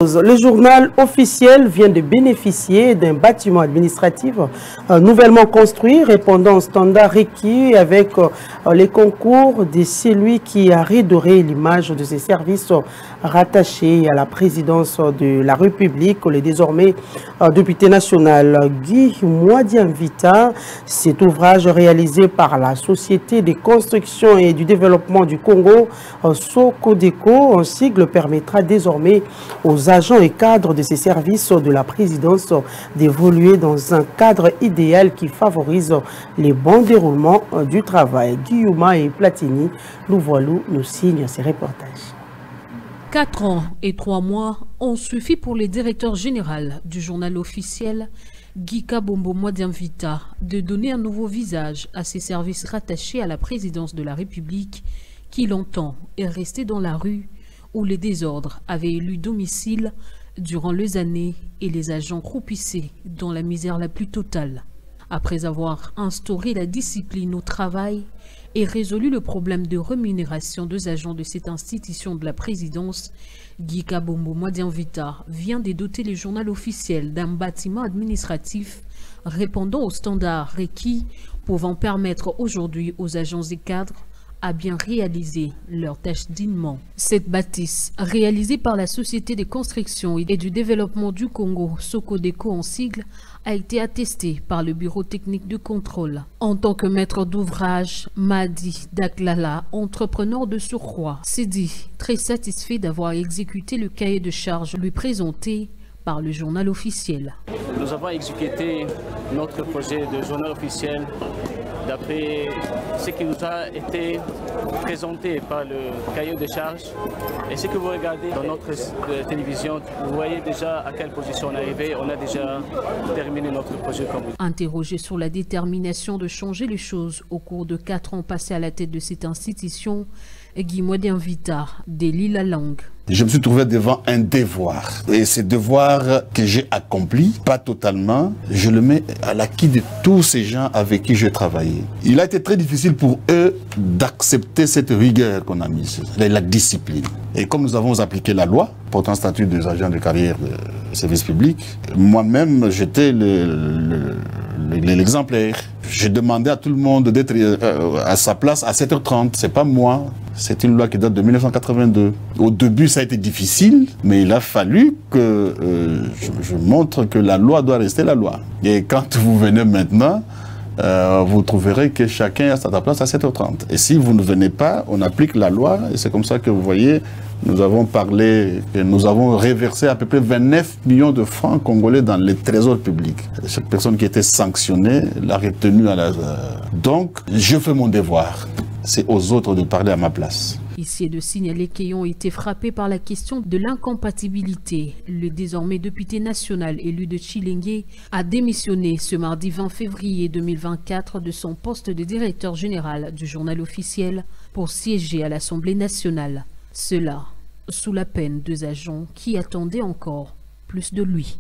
Le journal officiel vient de bénéficier d'un bâtiment administratif nouvellement construit, répondant aux standards requis avec les concours de celui qui a redoré l'image de ses services rattachés à la présidence de la République, le désormais député national Guy Mwadiamvita. Cet ouvrage réalisé par la Société de construction et du développement du Congo, SOCODECO, en sigle, permettra désormais aux agents et cadres de ces services de la présidence d'évoluer dans un cadre idéal qui favorise les bons déroulements du travail. Guillaume et Platini, Louvoilou nous signent ces reportages. 4 ans et 3 mois ont suffi pour le directeur général du journal officiel, Guy Kabombo Mwadiamvita, de donner un nouveau visage à ses services rattachés à la présidence de la République qui longtemps est resté dans la rue où les désordres avaient élu domicile durant les années et les agents croupissaient dans la misère la plus totale. Après avoir instauré la discipline au travail et résolu le problème de rémunération des agents de cette institution de la présidence, Guy Kabombo Mwadiamvita vient de doter le journal officiel d'un bâtiment administratif répondant aux standards requis, pouvant permettre aujourd'hui aux agents et cadres à bien réaliser leurs tâches dignement. Cette bâtisse, réalisée par la Société de construction et du développement du Congo, SOCODECO en sigle, a été attestée par le Bureau technique de contrôle. En tant que maître d'ouvrage, Madi Daklala, entrepreneur de surcroît, s'est dit très satisfait d'avoir exécuté le cahier de charges lui présenté par le journal officiel. Nous avons exécuté notre projet de journal officiel d'après ce qui nous a été présenté par le cahier de charges. Et ce que vous regardez dans notre télévision, vous voyez déjà à quelle position on est arrivé. On a déjà terminé notre projet comme vous. Interrogé sur la détermination de changer les choses au cours de 4 ans passés à la tête de cette institution, Guy Mwadiamvita délie la langue. Je me suis trouvé devant un devoir. Et ce devoir que j'ai accompli, pas totalement, je le mets à l'acquis de tous ces gens avec qui je travaillais. Il a été très difficile pour eux d'accepter cette rigueur qu'on a mise, la discipline. Et comme nous avons appliqué la loi portant statut des agents de carrière de service public, moi-même j'étais l'exemplaire. J'ai demandé à tout le monde d'être à sa place à 7h30. C'est pas moi. C'est une loi qui date de 1982. Au début, ça a été difficile, mais il a fallu que je montre que la loi doit rester la loi. Et quand vous venez maintenant, vous trouverez que chacun est à sa place à 7h30. Et si vous ne venez pas, on applique la loi. Et c'est comme ça que vous voyez, nous avons parlé, que nous avons reversé à peu près 29 millions de francs congolais dans les trésors publics. Chaque personne qui était sanctionnée l'a retenue à la... Donc, je fais mon devoir. C'est aux autres de parler à ma place. Ici est de signaler qu'ayant été frappé par la question de l'incompatibilité, le désormais député national élu de Chilenge a démissionné ce mardi 20 février 2024 de son poste de directeur général du journal officiel pour siéger à l'Assemblée nationale. Cela sous la peine 2 agents qui attendaient encore plus de lui.